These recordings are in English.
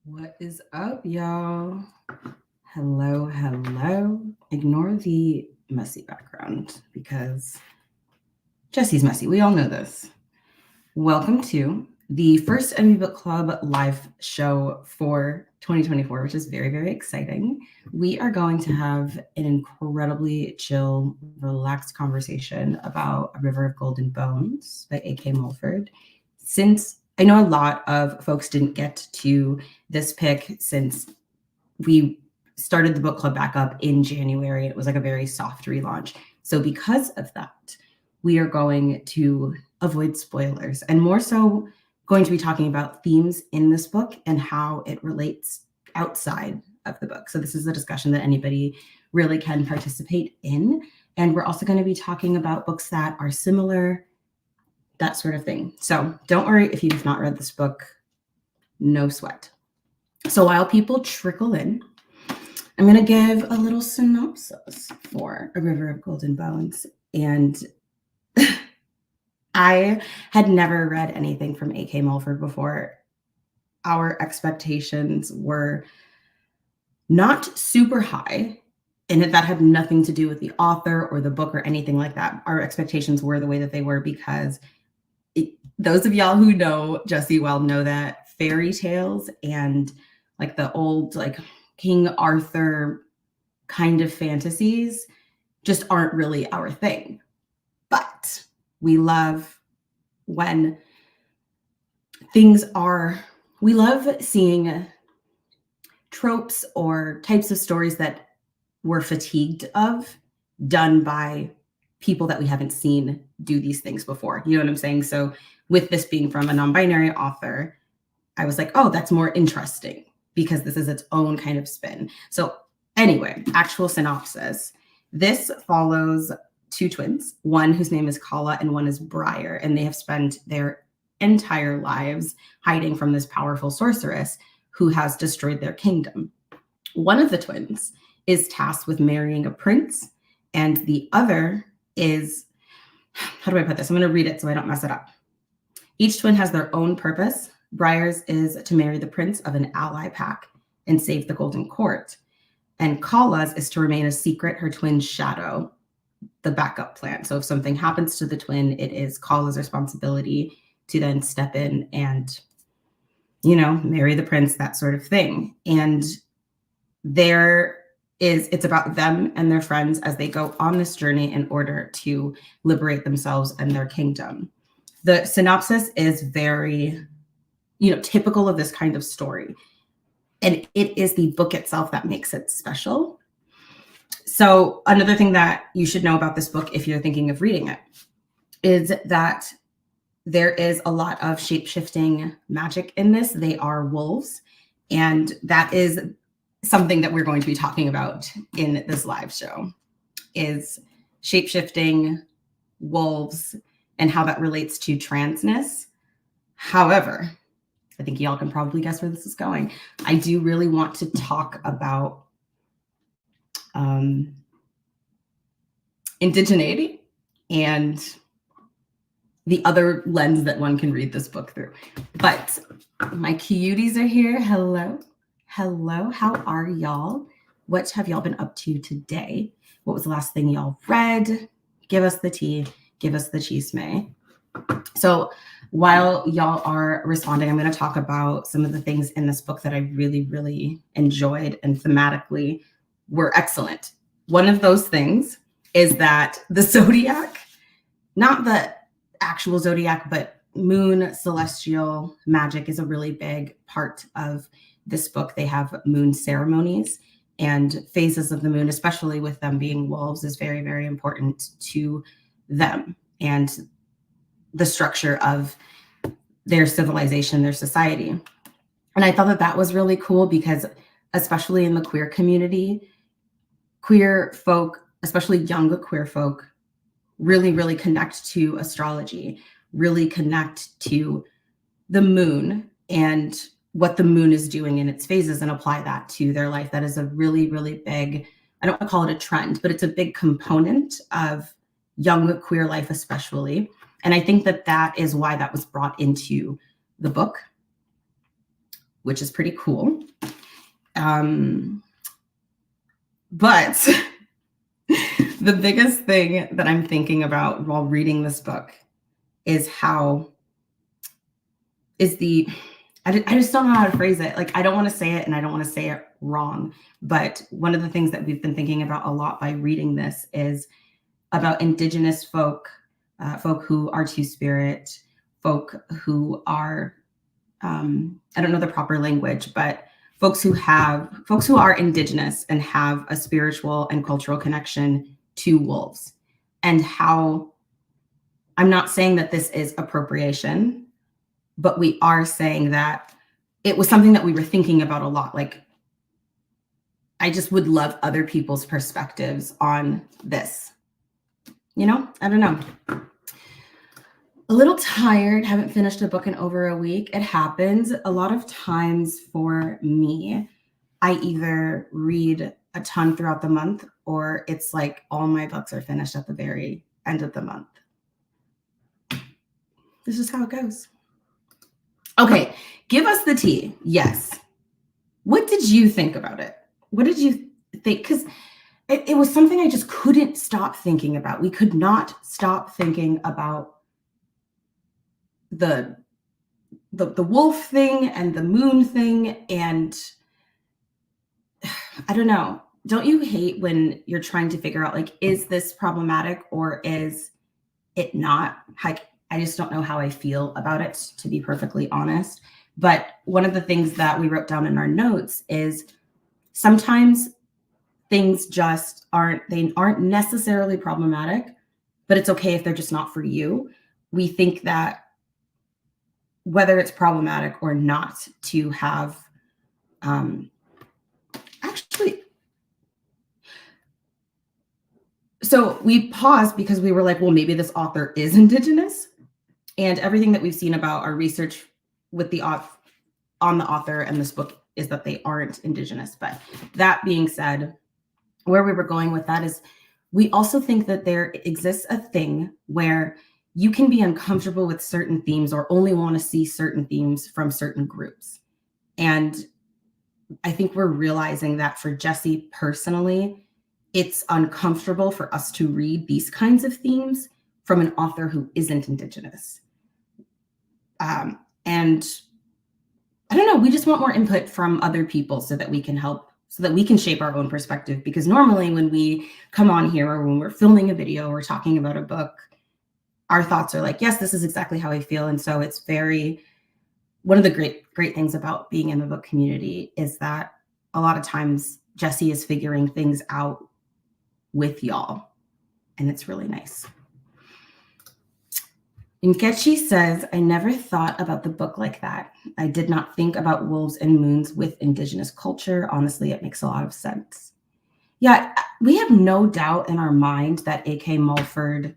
What is up, y'all? Hello. Ignore the messy background because Jesse's messy. We all know this. Welcome to the first Enby Book Club live show for 2024, which is very, very exciting. We are going to have an incredibly chill, relaxed conversation about A River of Golden Bones by A.K. Mulford. Since I know a lot of folks didn't get to this pick since we started the book club back up in January. It was like a very soft relaunch. So because of that, we are going to avoid spoilers and more so going to be talking about themes in this book and how it relates outside of the book. So this is a discussion that anybody really can participate in. And we're also going to be talking about books that are similar, that sort of thing. So don't worry if you have not read this book, no sweat. So while people trickle in, I'm going to give a little synopsis for A River of Golden Bones. And I had never read anything from A.K. Mulford before. Our expectations were not super high, and that had nothing to do with the author or the book or anything like that. Our expectations were the way that they were because those of y'all who know Jesse well know that fairy tales and like the old like King Arthur kind of fantasies just aren't really our thing. But we love when things are, we love seeing tropes or types of stories that we're fatigued of done by people that we haven't seen do these things before. You know what I'm saying? So with this being from a non-binary author, I was like, oh, that's more interesting because this is its own kind of spin. So anyway, actual synopsis. This follows two twins, one whose name is Kala and one is Briar, and they have spent their entire lives hiding from this powerful sorceress who has destroyed their kingdom. One of the twins is tasked with marrying a prince, and the other is, how do I put this? I'm going to read it so I don't mess it up. Each twin has their own purpose. Briar's is to marry the prince of an ally pack and save the Golden Court. And Kala's is to remain a secret, her twin's shadow, the backup plan. So if something happens to the twin, it is Kala's responsibility to then step in and, marry the prince, that sort of thing. And it's about them and their friends as they go on this journey in order to liberate themselves and their kingdom. The synopsis is very, typical of this kind of story. And it is the book itself that makes it special. So another thing that you should know about this book, if you're thinking of reading it, is that there is a lot of shape-shifting magic in this. They are wolves. And that is something that we're going to be talking about in this live show, is shape-shifting wolves and how that relates to transness. However, I think y'all can probably guess where this is going. I do really want to talk about indigeneity and the other lens that one can read this book through. But my cuties are here. Hello. How are y'all? What have y'all been up to today? What was the last thing y'all read? Give us the tea. Give us the chisme. So while y'all are responding, I'm going to talk about some of the things in this book that I really, really enjoyed and thematically were excellent. One of those things is that the zodiac, not the actual zodiac, but moon celestial magic is a really big part of this book. They have moon ceremonies and phases of the moon, especially with them being wolves, is very, very important to them and the structure of their civilization, their society. And I thought that was really cool because especially in the queer community, queer folk, especially young queer folk, really, really connect to astrology, really connect to the moon and what the moon is doing in its phases and apply that to their life. That is a really, really big, I don't want to call it a trend, but it's a big component of young queer life, especially. And I think that is why that was brought into the book. which is pretty cool. But the biggest thing that I'm thinking about while reading this book is I just don't know how to phrase it. Like, I don't want to say it and I don't want to say it wrong. But one of the things that we've been thinking about a lot by reading this is about Indigenous folk, folk who are Two-Spirit, folk who are, I don't know the proper language, but folks who are Indigenous and have a spiritual and cultural connection to wolves. And how, I'm not saying that this is appropriation, but we are saying that it was something that we were thinking about a lot. Like, I just would love other people's perspectives on this. I don't know. A little tired, haven't finished a book in over a week. It happens. A lot of times for me, I either read a ton throughout the month, or it's like all my books are finished at the very end of the month. This is how it goes. Okay, give us the tea. Yes. What did you think about it? What did you think? Because it was something I just couldn't stop thinking about. We could not stop thinking about the wolf thing and the moon thing. And I don't know. Don't you hate when you're trying to figure out, like, is this problematic or is it not? Like, I just don't know how I feel about it, to be perfectly honest. But one of the things that we wrote down in our notes is sometimes things just aren't necessarily problematic, but it's okay if they're just not for you. We think that whether it's problematic or not to have, so we paused because we were like, well, maybe this author is Indigenous, and everything that we've seen about our research with on the author and this book is that they aren't Indigenous. But that being said, where we were going with that is we also think that there exists a thing where you can be uncomfortable with certain themes or only want to see certain themes from certain groups. And I think we're realizing that for Jesse personally, it's uncomfortable for us to read these kinds of themes from an author who isn't Indigenous. And I don't know, we just want more input from other people so that we can help, so that we can shape our own perspective. Because normally when we come on here or when we're filming a video or talking about a book, our thoughts are like, yes, this is exactly how I feel. And so it's one of the great things about being in the book community is that a lot of times Jesse is figuring things out with y'all. And it's really nice. Nkechi says, I never thought about the book like that. I did not think about wolves and moons with Indigenous culture. Honestly, it makes a lot of sense. Yeah, we have no doubt in our mind that A.K. Mulford,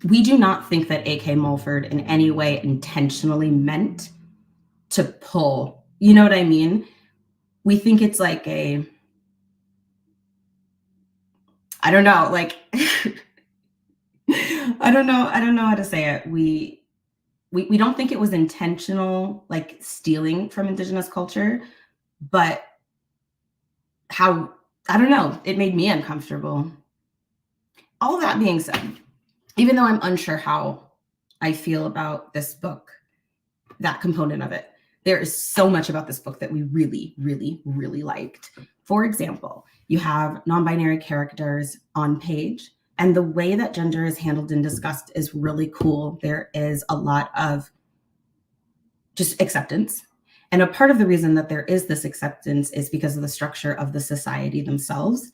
we do not think that A.K. Mulford in any way intentionally meant to pull, you know what I mean? We think it's like I don't know, like, I don't know how to say it. We don't think it was intentional, like stealing from Indigenous culture, but I don't know, it made me uncomfortable. All that being said, even though I'm unsure how I feel about this book, that component of it, there is so much about this book that we really, really, really liked. For example, you have non-binary characters on page, and the way that gender is handled and discussed is really cool. There is a lot of just acceptance. And a part of the reason that there is this acceptance is because of the structure of the society themselves.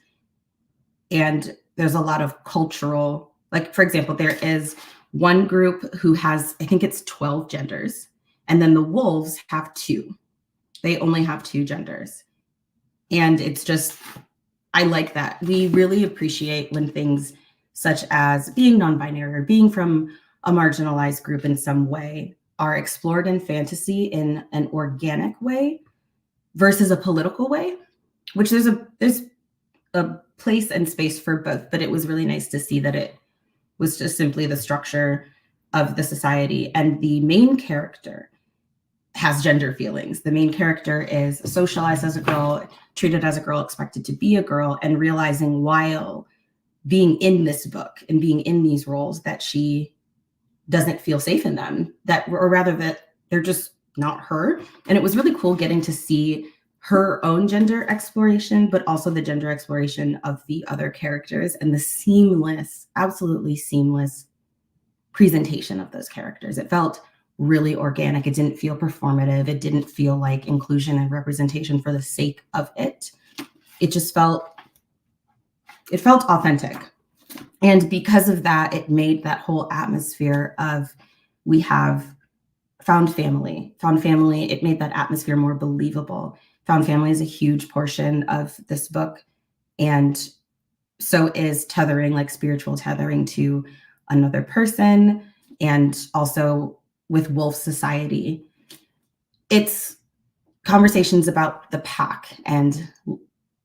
And there's a lot of cultural, like, for example, there is one group who has, I think it's 12 genders. And then the wolves have 2. They only have 2 genders. And it's just, I like that. We really appreciate when things such as being non-binary or being from a marginalized group in some way are explored in fantasy in an organic way versus a political way, which there's a place and space for both. But it was really nice to see that it was just simply the structure of the society. And the main character has gender feelings. The main character is socialized as a girl, treated as a girl, expected to be a girl, and realizing while being in this book and being in these roles that she doesn't feel safe in them, or rather that they're just not her. And it was really cool getting to see her own gender exploration, but also the gender exploration of the other characters and the seamless, absolutely seamless presentation of those characters. It felt really organic. It didn't feel performative. It didn't feel like inclusion and representation for the sake of it. It felt authentic. And because of that, it made that whole atmosphere of we have found family. It made that atmosphere more believable. Found family is a huge portion of this book. And so is tethering, like spiritual tethering to another person, and also with wolf society. It's conversations about the pack and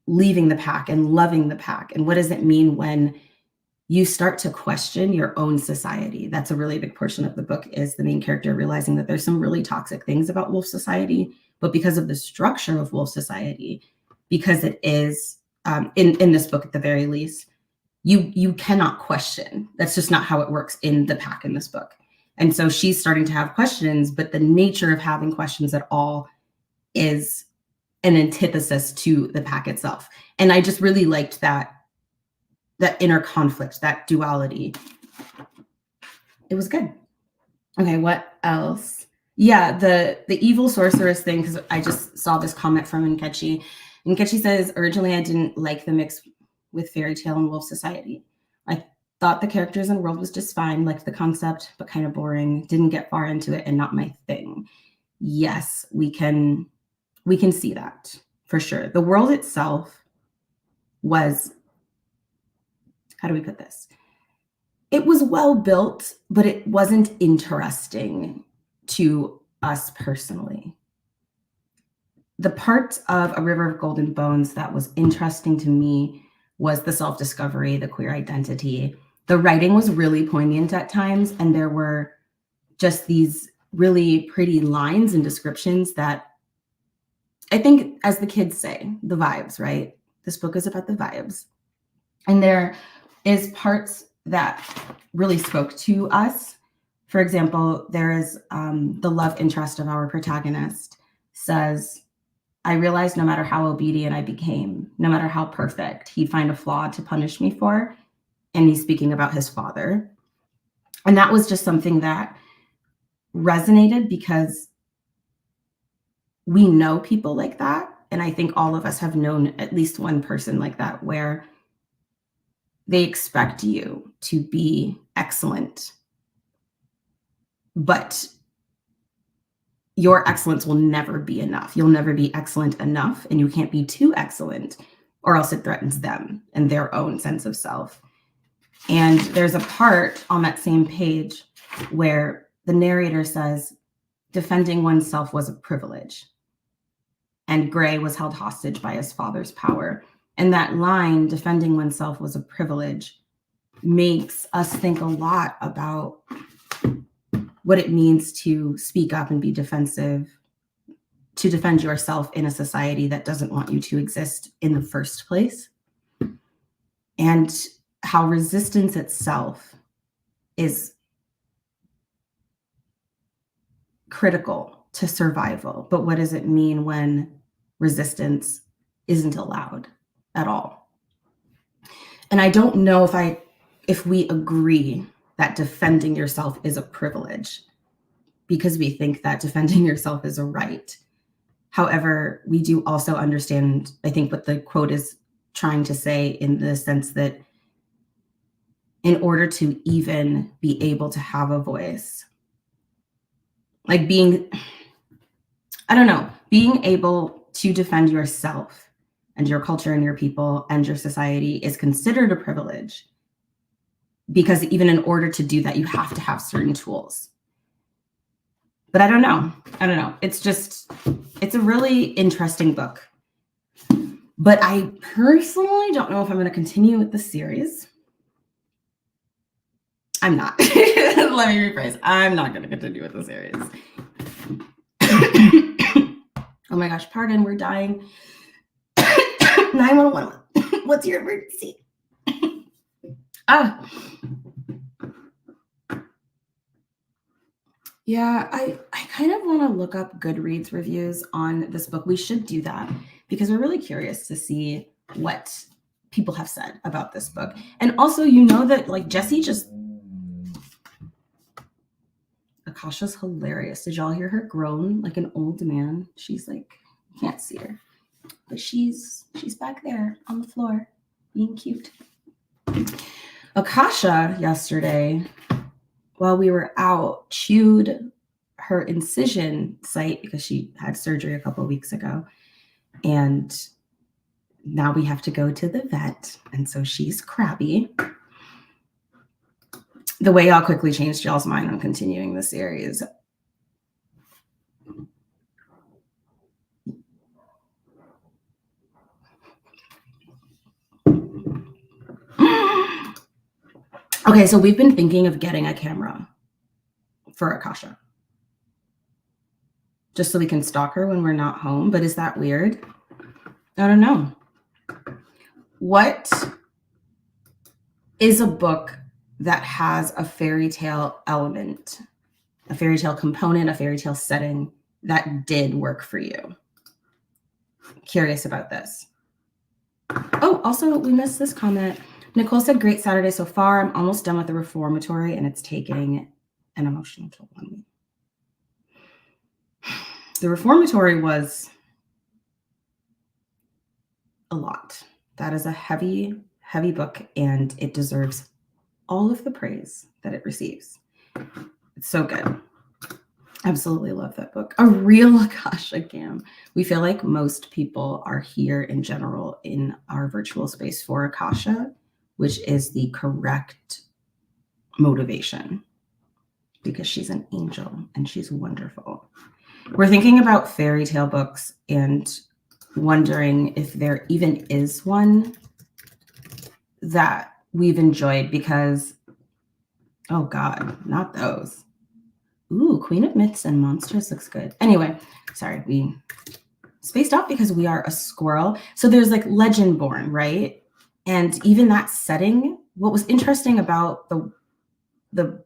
leaving the pack and loving the pack. And what does it mean when you start to question your own society? That's a really big portion of the book, is the main character realizing that there's some really toxic things about wolf society, but because of the structure of wolf society, because it is, in this book at the very least, you cannot question. That's just not how it works in the pack in this book. And so she's starting to have questions, but the nature of having questions at all is an antithesis to the pack itself. And I just really liked that inner conflict, that duality. It was good. Okay, what else? Yeah, the evil sorceress thing, because I just saw this comment from Nkechi. Nkechi says, originally I didn't like the mix with fairy tale and wolf society. I thought the characters and world was just fine, liked the concept, but kind of boring. Didn't get far into it and not my thing. Yes, we can see that for sure. The world itself was, how do we put this? It was well built, but it wasn't interesting to us personally. The part of A River of Golden Bones that was interesting to me was the self-discovery, the queer identity. The writing was really poignant at times, and there were just these really pretty lines and descriptions that, I think, as the kids say, the vibes, right? This book is about the vibes. And there is parts that really spoke to us. For example, there is the love interest of our protagonist says, I realized no matter how obedient I became, no matter how perfect, he'd find a flaw to punish me for. And he's speaking about his father. And that was just something that resonated because we know people like that. And I think all of us have known at least one person like that, where they expect you to be excellent, but your excellence will never be enough. You'll never be excellent enough, and you can't be too excellent, or else it threatens them and their own sense of self. And there's a part on that same page where the narrator says, defending oneself was a privilege, and Gray was held hostage by his father's power. And that line, defending oneself was a privilege, makes us think a lot about what it means to speak up and be defensive, to defend yourself in a society that doesn't want you to exist in the first place, and how resistance itself is critical to survival. But what does it mean when resistance isn't allowed at all? And I don't know if we agree that defending yourself is a privilege, because we think that defending yourself is a right. However, we do also understand, I think, what the quote is trying to say, in the sense that in order to even be able to have a voice, like being able to defend yourself and your culture and your people and your society is considered a privilege, because even in order to do that, you have to have certain tools. But I don't know. It's a really interesting book. But I personally don't know if I'm going to continue with the series. I'm not. Let me rephrase. I'm not going to continue with the series. Oh my gosh, pardon, we're dying. 911. What's your emergency? Yeah, I kind of want to look up Goodreads reviews on this book. We should do that because we're really curious to see what people have said about this book. And also, you know that like Jesse just Akasha's hilarious. Did y'all hear her groan like an old man? She's like, you can't see her, but she's back there on the floor being cute. Akasha yesterday, while we were out, chewed her incision site because she had surgery a couple of weeks ago. And now we have to go to the vet. And so she's crabby. The way y'all quickly changed y'all's mind on continuing the series. Okay, so we've been thinking of getting a camera for Akasha. Just so we can stalk her when we're not home. But is that weird? I don't know. What is a book that has a fairy tale element, a fairy tale component, a fairy tale setting that did work for you? Curious about this. Oh, also, we missed this comment. Nicole said, great Saturday so far. I'm almost done with the reformatory and it's taking an emotional toll on me. The reformatory was a lot. That is a heavy, heavy book, and it deserves all of the praise that it receives. It's so good. Absolutely love that book. A real Akasha cam. We feel like most people are here in general in our virtual space for Akasha, which is the correct motivation because she's an angel and she's wonderful. We're thinking about fairy tale books and wondering if there even is one that we've enjoyed because, oh God, not those. Ooh, Queen of Myths and Monsters looks good. Anyway, sorry, we spaced out because we are a squirrel. So there's like Legendborn, right? And even that setting, what was interesting about the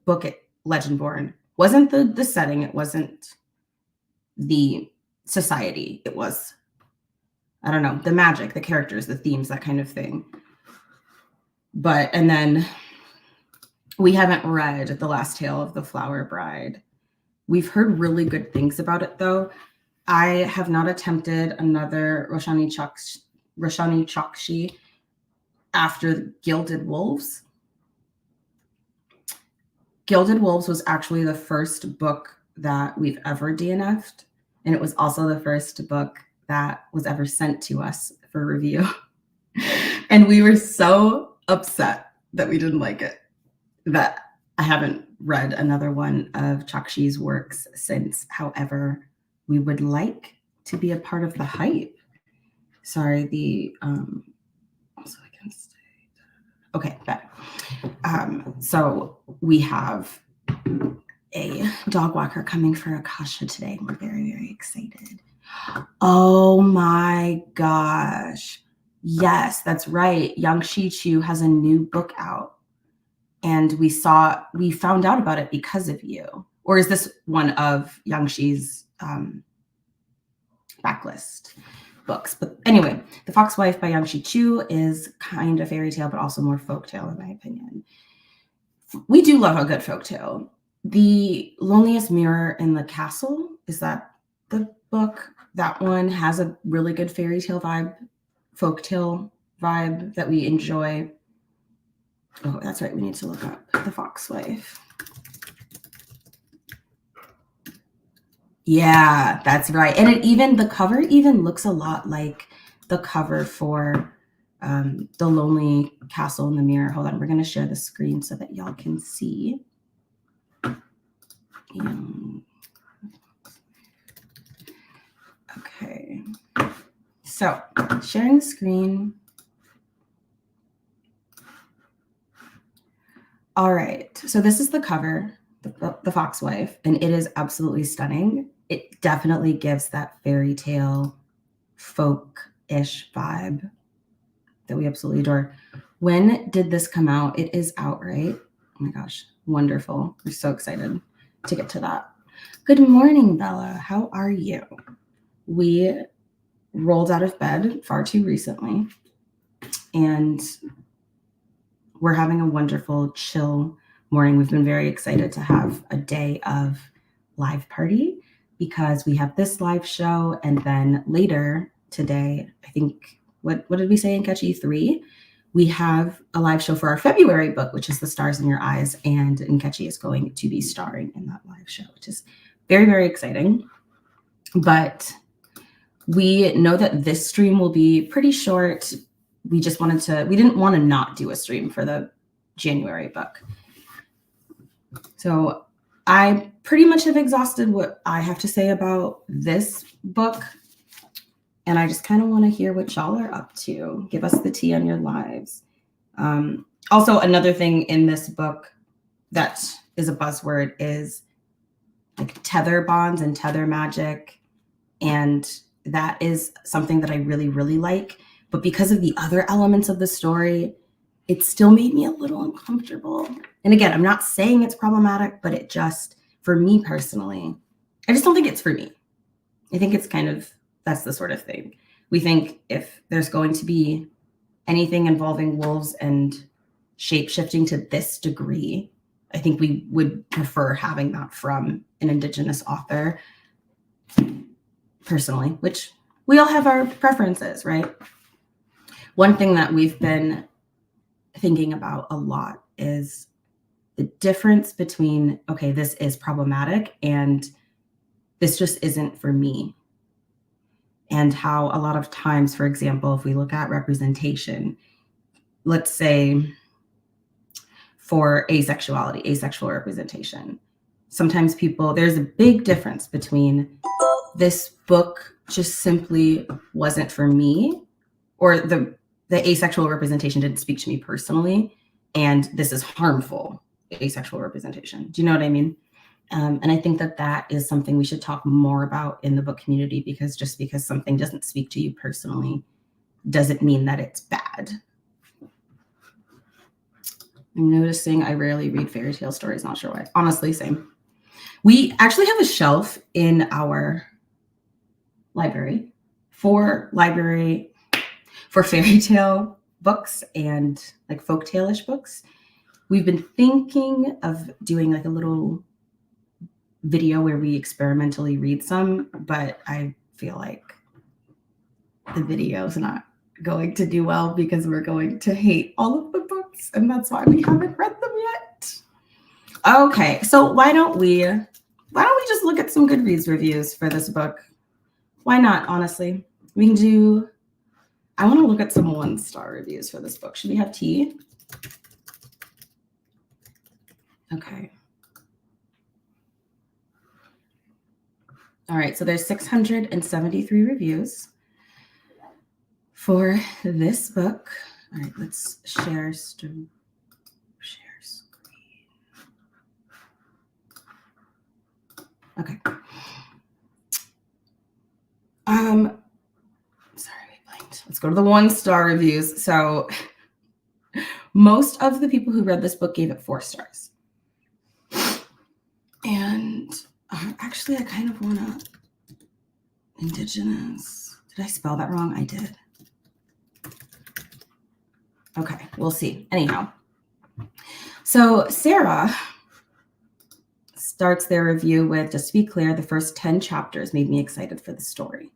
book at Legendborn wasn't the setting, it wasn't the society, it was, I don't know, the magic, the characters, the themes, that kind of thing. But, and then we haven't read The Last Tale of the Flower Bride. We've heard really good things about it, though. I have not attempted another Roshani Chakshi after Gilded Wolves. Gilded Wolves was actually the first book that we've ever DNF'd, and it was also the first book that was ever sent to us for review. And we were so upset that we didn't like it that I haven't read another one of Chakshi's works since. However, we would like to be a part of the hype. Sorry, the also I can stay. Okay, better. So we have a dog walker coming for Akasha today. We're very, very excited. Oh my gosh. Yes, that's right. Yang Shi-Chu has a new book out. And we found out about it because of you. Or is this one of Yang Shi's backlist books? But anyway, The Fox Wife by Yang Shi-Chu is kind of fairy tale, but also more folktale in my opinion. We do love a good folktale. The Loneliest Mirror in the Castle, is that the book? That one has a really good fairy tale vibe, folktale vibe that we enjoy. Oh, that's right. We need to look up The Fox Wife. Yeah, that's right. And the cover even looks a lot like the cover for The Lonely Castle in the Mirror. Hold on, we're going to share the screen so that y'all can see. Okay. So, sharing the screen. All right, so this is the cover, the Fox Wife, and it is absolutely stunning. it definitely gives that fairy tale folk-ish vibe that we absolutely adore. When did this come out? It is out, right? Oh my gosh, wonderful. We're so excited to get to that. Good morning, Bella. How are you? We rolled out of bed far too recently, and we're having a wonderful, chill morning. We've been very excited to have a day of live party because we have this live show, and then later today, I think, what did we say in Catchy 3? We have a live show for our February book, which is The Stars in Your Eyes, and Nkechi is going to be starring in that live show, which is very, very exciting. But we know that this stream will be pretty short. We didn't want to not do a stream for the January book. So I pretty much have exhausted what I have to say about this book. And I just kind of want to hear what y'all are up to. Give us the tea on your lives. Also, another thing in this book that is a buzzword is like tether bonds and tether magic. And that is something that I really, really like. But because of the other elements of the story, it still made me a little uncomfortable. And again, I'm not saying it's problematic, but it just, for me personally, I just don't think it's for me. I think it's kind of, that's the sort of thing. We think if there's going to be anything involving wolves and shape-shifting to this degree, I think we would prefer having that from an Indigenous author, personally, which we all have our preferences, right? One thing that we've been thinking about a lot is the difference between, okay, this is problematic and this just isn't for me. And how a lot of times, for example, if we look at representation, let's say for asexuality, asexual representation, sometimes there's a big difference between this book just simply wasn't for me, or the asexual representation didn't speak to me personally, and this is harmful asexual representation. Do you know what I mean? And I think that is something we should talk more about in the book community, because just because something doesn't speak to you personally doesn't mean that it's bad. I'm noticing I rarely read fairy tale stories, not sure why. Honestly, same. We actually have a shelf in our library for fairy tale books and like folktale-ish books. We've been thinking of doing like a little video where we experimentally read some, but I feel like the video is not going to do well because we're going to hate all of the books, and that's why we haven't read them yet. Okay, so why don't we just look at some Goodreads reviews for this book? Why not, honestly? We can do, I want to look at some 1-star reviews for this book. Should we have tea? Okay. All right, so there's 673 reviews for this book. All right, let's share screen. Okay. Sorry, we blanked. Let's go to the 1-star reviews. So most of the people who read this book gave it 4 stars. And actually, I kind of want to Indigenous. Did I spell that wrong? I did. Okay, we'll see. Anyhow, so Sarah starts their review with, just to be clear, the first 10 chapters made me excited for the story.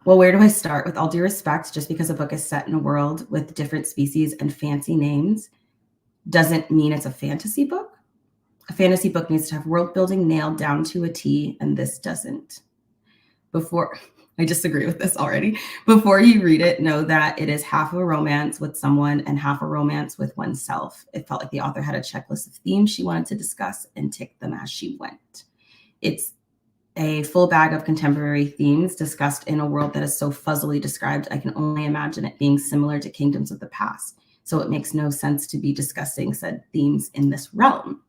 Well, where do I start? With all due respect, just because a book is set in a world with different species and fancy names doesn't mean it's a fantasy book. A fantasy book needs to have world building nailed down to a T, and this doesn't. I disagree with this already. Before you read it, know that it is half a romance with someone and half a romance with oneself. It felt like the author had a checklist of themes she wanted to discuss and tick them as she went. It's a full bag of contemporary themes discussed in a world that is so fuzzily described, I can only imagine it being similar to kingdoms of the past. So it makes no sense to be discussing said themes in this realm.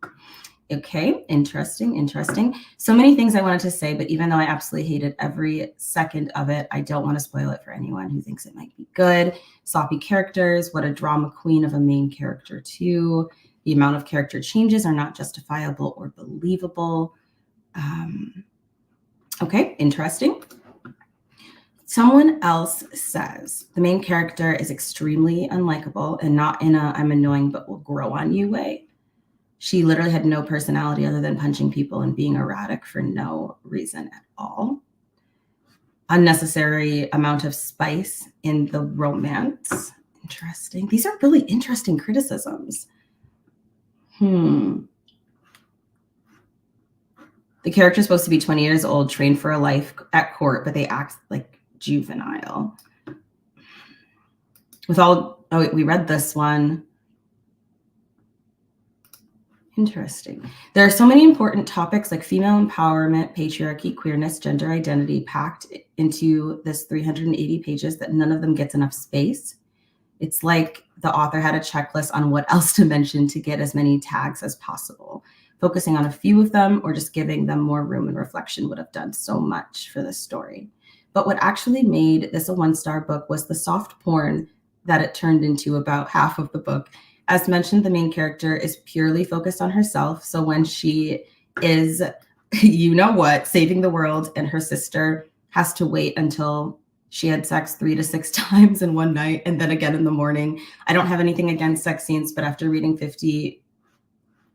Okay, interesting. So many things I wanted to say, but even though I absolutely hated every second of it, I don't want to spoil it for anyone who thinks it might be good. Sloppy characters, what a drama queen of a main character too. The amount of character changes are not justifiable or believable. Okay, interesting. Someone else says the main character is extremely unlikable and not in a I'm annoying but will grow on you way. She literally had no personality other than punching people and being erratic for no reason at all. Unnecessary amount of spice in the romance. Interesting. These are really interesting criticisms. The character's supposed to be 20 years old, trained for a life at court, but they act like juvenile. We read this one. Interesting. There are so many important topics like female empowerment, patriarchy, queerness, gender identity packed into this 380 pages that none of them gets enough space. It's like the author had a checklist on what else to mention to get as many tags as possible. Focusing on a few of them or just giving them more room and reflection would have done so much for this story. But what actually made this a 1-star book was the soft porn that it turned into about half of the book. As mentioned, the main character is purely focused on herself. So when she is, saving the world and her sister has to wait until she had sex 3 to 6 times in one night and then again in the morning. I don't have anything against sex scenes, but after reading 50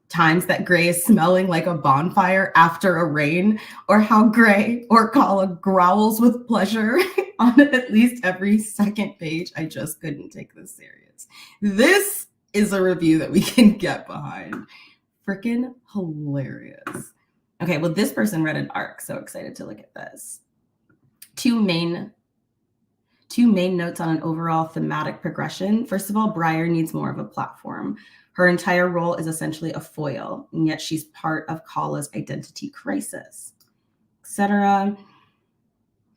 times that Gray is smelling like a bonfire after a rain, or how Gray or Kala growls with pleasure on at least every second page, I just couldn't take this serious. This is a review that we can get behind. Freaking hilarious. Okay, well, this person read an arc. So excited to look at this. Two main notes on an overall thematic progression. First of all, Briar needs more of a platform. Her entire role is essentially a foil, and yet she's part of Kala's identity crisis, etc.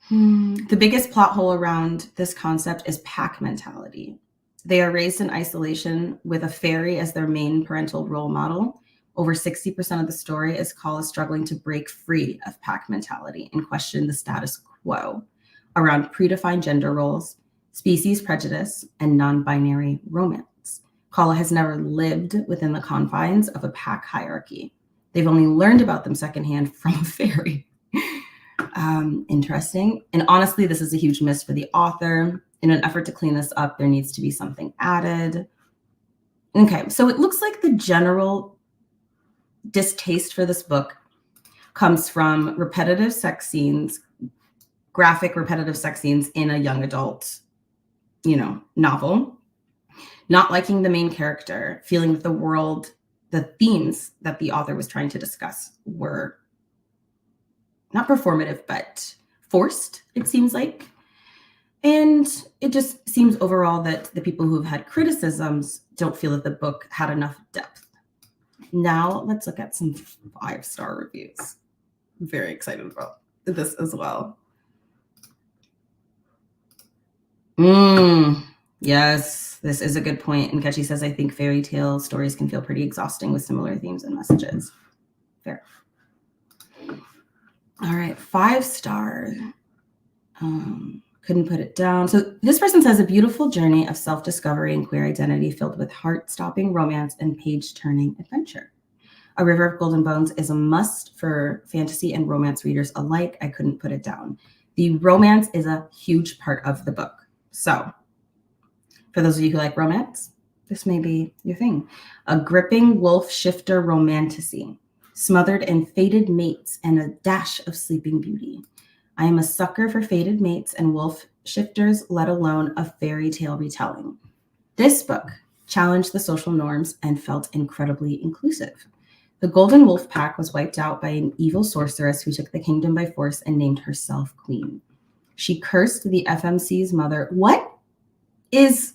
The biggest plot hole around this concept is pack mentality. They are raised in isolation with a fairy as their main parental role model. Over 60% of the story is Kala struggling to break free of pack mentality and question the status quo around predefined gender roles, species prejudice, and non-binary romance. Kala has never lived within the confines of a pack hierarchy. They've only learned about them secondhand from a fairy. Interesting. And honestly, this is a huge miss for the author. In an effort to clean this up, there needs to be something added. Okay, so it looks like the general distaste for this book comes from repetitive sex scenes, graphic repetitive sex scenes in a young adult, novel. Not liking the main character, feeling that the themes that the author was trying to discuss were not performative, but forced, it seems like. And it just seems overall that the people who've had criticisms don't feel that the book had enough depth. Now let's look at some 5-star reviews. I'm very excited about this as well. Yes, this is a good point. And Ketchy says, I think fairy tale stories can feel pretty exhausting with similar themes and messages. Fair. All right, 5-star. Couldn't put it down. So this person says, a beautiful journey of self-discovery and queer identity filled with heart-stopping romance and page-turning adventure. A River of Golden Bones is a must for fantasy and romance readers alike. I couldn't put it down. The romance is a huge part of the book. So for those of you who like romance, this may be your thing. A gripping wolf shifter romantasy, smothered in fated mates and a dash of sleeping beauty. I am a sucker for fated mates and wolf shifters, let alone a fairy tale retelling. This book challenged the social norms and felt incredibly inclusive. The Golden Wolf Pack was wiped out by an evil sorceress who took the kingdom by force and named herself queen. She cursed the FMC's mother. What is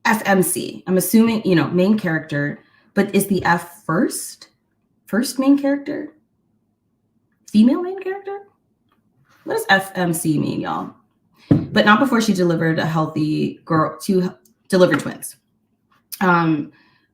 FMC? I'm assuming, main character, but is the F first? First main character? Female main character? What does FMC mean, y'all? But not before she delivered a healthy girl to deliver twins. Blah,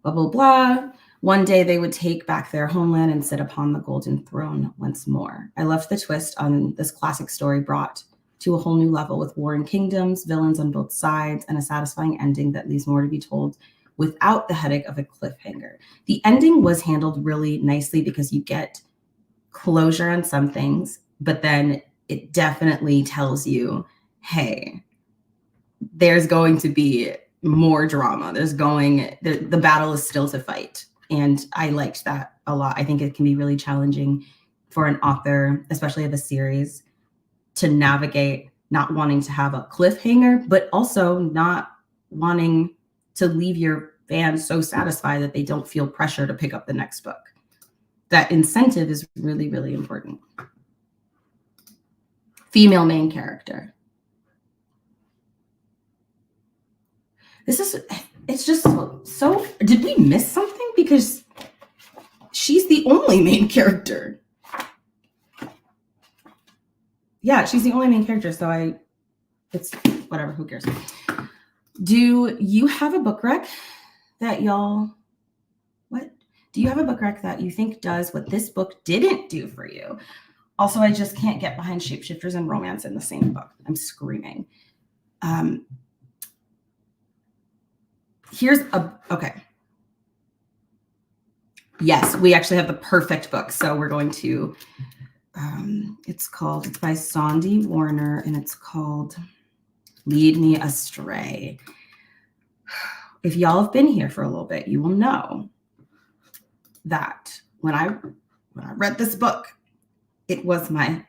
blah, blah. One day they would take back their homeland and sit upon the golden throne once more. I loved the twist on this classic story brought to a whole new level with warring kingdoms, villains on both sides, and a satisfying ending that leaves more to be told without the headache of a cliffhanger. The ending was handled really nicely because you get closure on some things, but then it definitely tells you, hey, there's going to be more drama. The battle is still to fight. And I liked that a lot. I think it can be really challenging for an author, especially of a series, to navigate not wanting to have a cliffhanger, but also not wanting to leave your fans so satisfied that they don't feel pressure to pick up the next book. That incentive is really, really important. Female main character. It's just so, did we miss something? Because she's the only main character. Yeah, she's the only main character, so it's whatever, who cares? Do you have a book rec that do you have a book rec that you think does what this book didn't do for you? Also, I just can't get behind shapeshifters and romance in the same book. I'm screaming. Okay. Yes, we actually have the perfect book. So we're going to, it's by Sandy Warner, and it's called Lead Me Astray. If y'all have been here for a little bit, you will know that when I read this book, it was my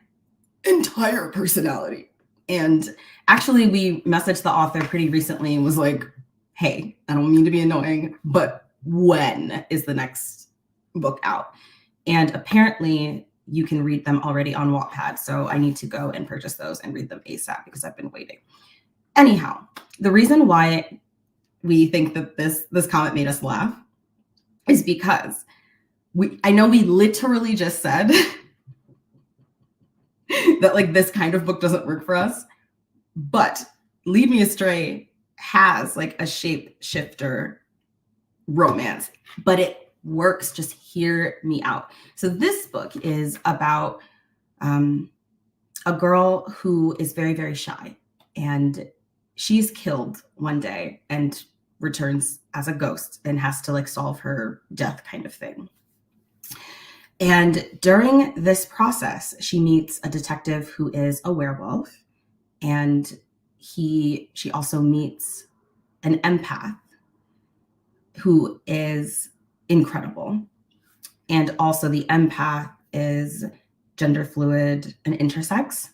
entire personality. And actually, we messaged the author pretty recently and was like, hey, I don't mean to be annoying, but when is the next book out? And apparently you can read them already on Wattpad. So I need to go and purchase those and read them ASAP because I've been waiting. Anyhow, the reason why we think that this comment made us laugh is because I know we literally just said that like this kind of book doesn't work for us, but Lead Me Astray has like a shapeshifter romance, but it works. Just hear me out. So this book is about a girl who is very, very shy, and she's killed one day and returns as a ghost and has to like solve her death kind of thing. And during this process, she meets a detective who is a werewolf, and she also meets an empath who is incredible. And also the empath is gender fluid and intersex.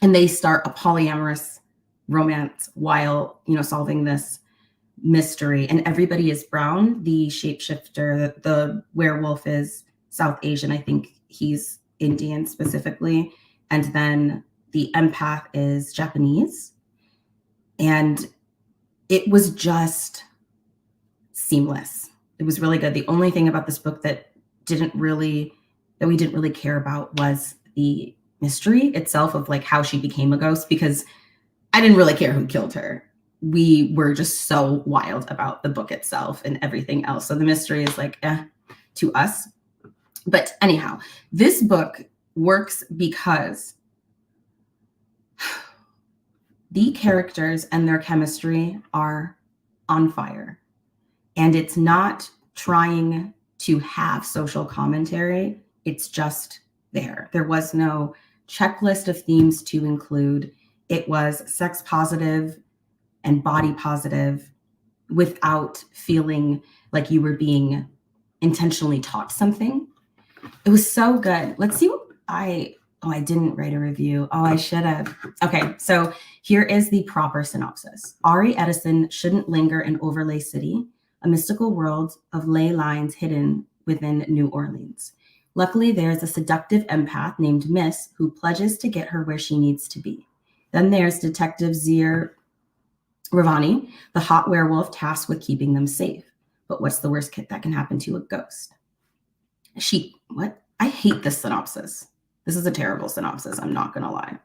And they start a polyamorous romance while, solving this mystery. And everybody is brown. The shapeshifter, the werewolf, is South Asian. I think he's Indian specifically. And then the empath is Japanese. And it was just seamless. It was really good. The only thing about this book that we didn't really care about was the mystery itself of like how she became a ghost, because I didn't really care who killed her. We were just so wild about the book itself and everything else. So the mystery is like, to us. But anyhow, this book works because the characters and their chemistry are on fire. And it's not trying to have social commentary. It's just there. There was no checklist of themes to include. It was sex positive and body positive without feeling like you were being intentionally taught something. It was so good. Let's see what I didn't write a review. Oh, I should have. Okay, so here is the proper synopsis. Ari Edison shouldn't linger in Overlay City, a mystical world of ley lines hidden within New Orleans. Luckily, there's a seductive empath named Miss who pledges to get her where she needs to be. Then there's Detective Zir Ravani, the hot werewolf tasked with keeping them safe. But what's the worst that can happen to a ghost? What? I hate this synopsis. This is a terrible synopsis. I'm not going to lie.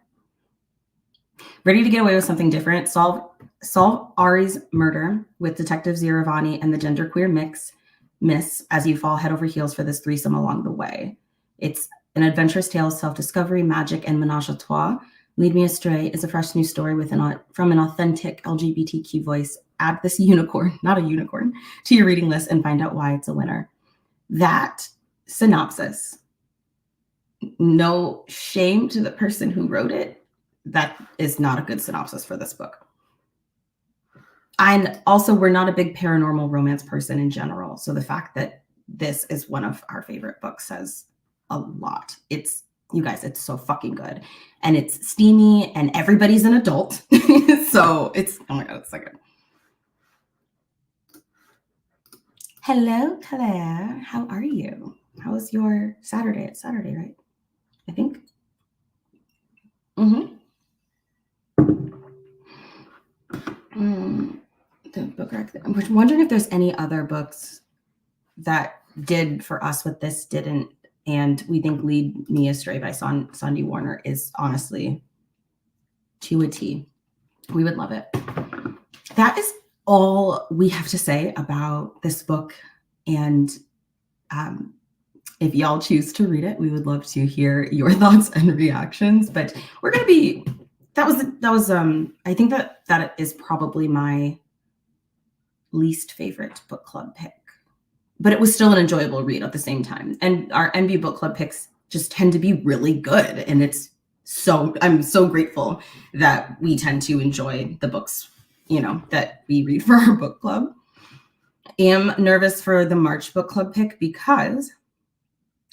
Ready to get away with something different? Solve Ari's murder with Detective Zir Ravani and the genderqueer mix miss as you fall head over heels for this threesome along the way. It's an adventurous tale of self-discovery, magic, and menage a trois. Lead Me Astray is a fresh new story from an authentic LGBTQ voice. Add this unicorn, not a unicorn, to your reading list and find out why it's a winner. That synopsis, no shame to the person who wrote it, that is not a good synopsis for this book. And also, we're not a big paranormal romance person in general. So the fact that this is one of our favorite books says a lot. You guys, it's so fucking good. And it's steamy and everybody's an adult. So it's, oh my God, it's so good. Hello, Claire. How are you? How was your Saturday? It's Saturday, right? I think. The book rack. I'm wondering if there's any other books that did for us what this didn't. And we think Lead Me Astray by Sandy Warner is honestly to a T. We would love it. That is all we have to say about this book. And if y'all choose to read it, we would love to hear your thoughts and reactions. But we're going to be, that was I think that is probably my least favorite book club pick. But it was still an enjoyable read at the same time. And our Enby book club picks just tend to be really good. And I'm so grateful that we tend to enjoy the books, that we read for our book club. Am nervous for the March book club pick because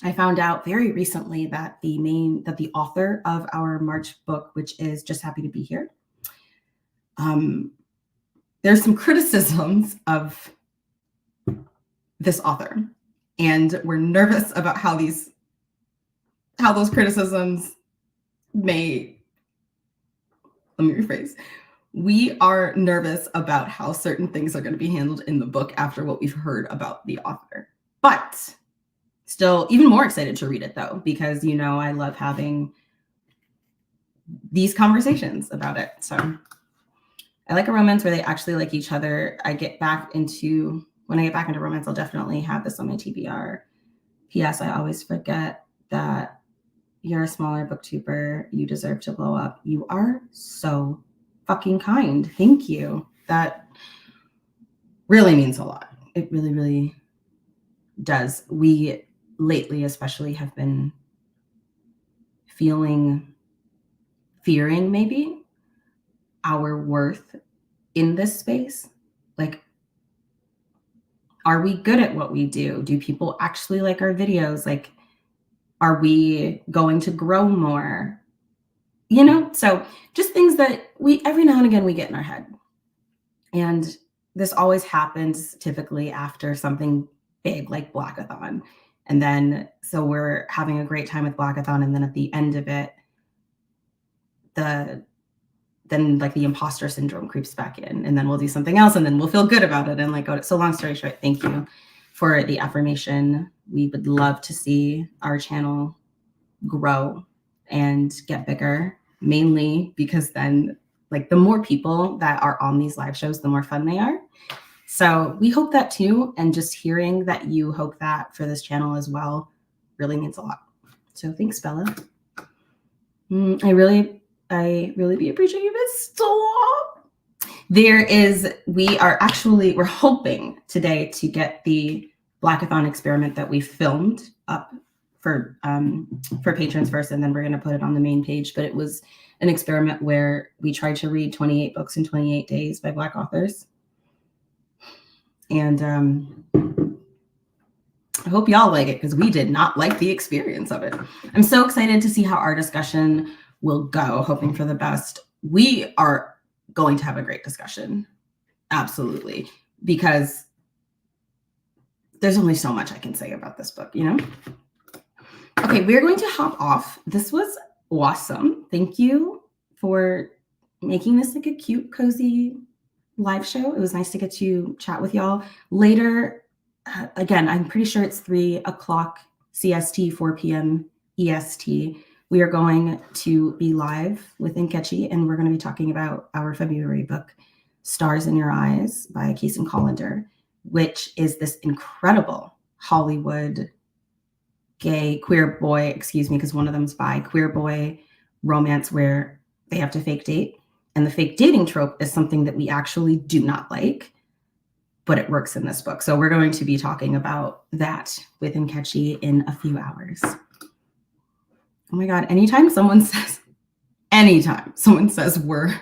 I found out very recently that the author of our March book, which is Just Happy to Be Here, there's some criticisms of this author, and we're nervous about how those criticisms may, let me rephrase. We are nervous about how certain things are going to be handled in the book after what we've heard about the author. But still even more excited to read it though, because I love having these conversations about it. So I like a romance where they actually like each other. When I get back into romance, I'll definitely have this on my TBR. P.S. I always forget that you're a smaller booktuber. You deserve to blow up. You are so fucking kind. Thank you. That really means a lot. It really, really does. We lately especially have been fearing maybe our worth in this space. Like, are we good at what we do? Do people actually like our videos? Like, are we going to grow more? So just things that every now and again we get in our head. And this always happens typically after something big like Blackathon. And then, so we're having a great time with Blackathon. And then at the end of it, the imposter syndrome creeps back in, and then we'll do something else and then we'll feel good about it. And so long story short, thank you for the affirmation. We would love to see our channel grow and get bigger, mainly because then the more people that are on these live shows, the more fun they are. So we hope that too. And just hearing that you hope that for this channel as well really means a lot. So thanks, Bella. I really be appreciative. Stop. We're hoping today to get the Blackathon experiment that we filmed up for patrons first, and then we're going to put it on the main page. But it was an experiment where we tried to read 28 books in 28 days by Black authors. And I hope y'all like it, because we did not like the experience of it. I'm so excited to see how our discussion will go, hoping for the best. We are going to have a great discussion. Absolutely. Because there's only so much I can say about this book, Okay, we're going to hop off. This was awesome. Thank you for making this like a cute, cozy live show. It was nice to get to chat with y'all. Later, again, I'm pretty sure it's 3:00 CST, 4 p.m. EST. We are going to be live with Nkechi, and we're going to be talking about our February book, Stars in Your Eyes by Case and Collender. which is this incredible Hollywood gay queer boy, excuse me, because one of them's bi, queer boy romance where they have to fake date. And the fake dating trope is something that we actually do not like, but it works in this book. So we're going to be talking about that with Nkechi in a few hours. Oh my God, anytime someone says we're,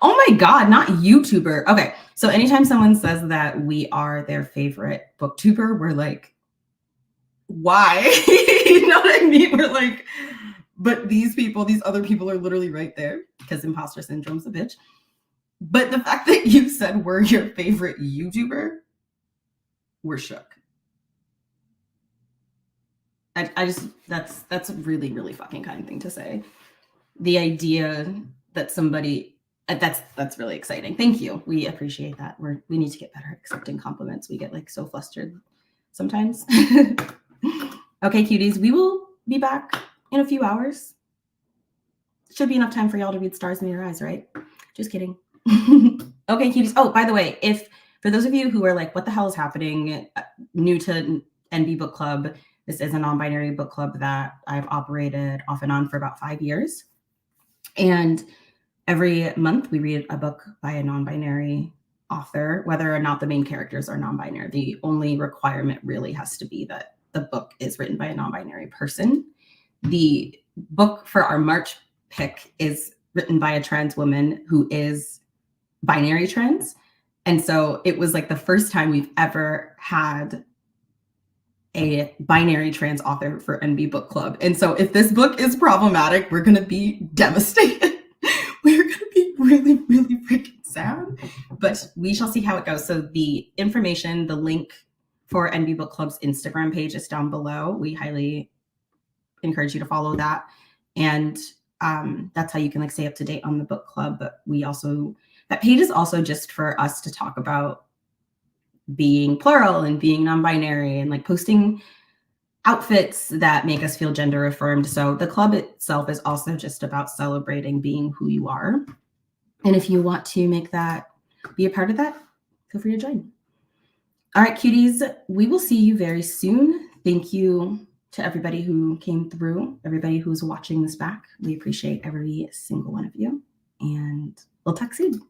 oh my God, not YouTuber. Okay, so anytime someone says that we are their favorite booktuber, we're like, why? You know what I mean? We're like, but these other people are literally right there because imposter syndrome's a bitch. But the fact that you said we're your favorite YouTuber, we're shook. I just, that's a really, really fucking kind thing to say. The idea that somebody, that's really exciting. Thank you. We appreciate that. We need to get better at accepting compliments. We get like so flustered sometimes. Okay, cuties, we will be back in a few hours. Should be enough time for y'all to read Stars in Your Eyes, right? Just kidding. Okay, cuties. Oh, by the way, for those of you who are like, what the hell is happening, new to Enby Book Club, this is a non-binary book club that I've operated off and on for about 5 years. And every month we read a book by a non-binary author, whether or not the main characters are non-binary. The only requirement really has to be that the book is written by a non-binary person. The book for our March pick is written by a trans woman who is binary trans. And so it was like the first time we've ever had a binary trans author for Enby Book Club. And so if this book is problematic, we're going to be devastated. We're going to be really, really freaking sad. But we shall see how it goes. So the information, the link for Enby Book Club's Instagram page is down below. We highly encourage you to follow that. And that's how you can like stay up to date on the book club. But that page is also just for us to talk about being plural and being non-binary and like posting outfits that make us feel gender affirmed. So the club itself is also just about celebrating being who you are. And if you want to be a part of that, feel free to join. All right, cuties, we will see you very soon. Thank you to everybody who came through, everybody who's watching this back. We appreciate every single one of you, and we'll talk soon.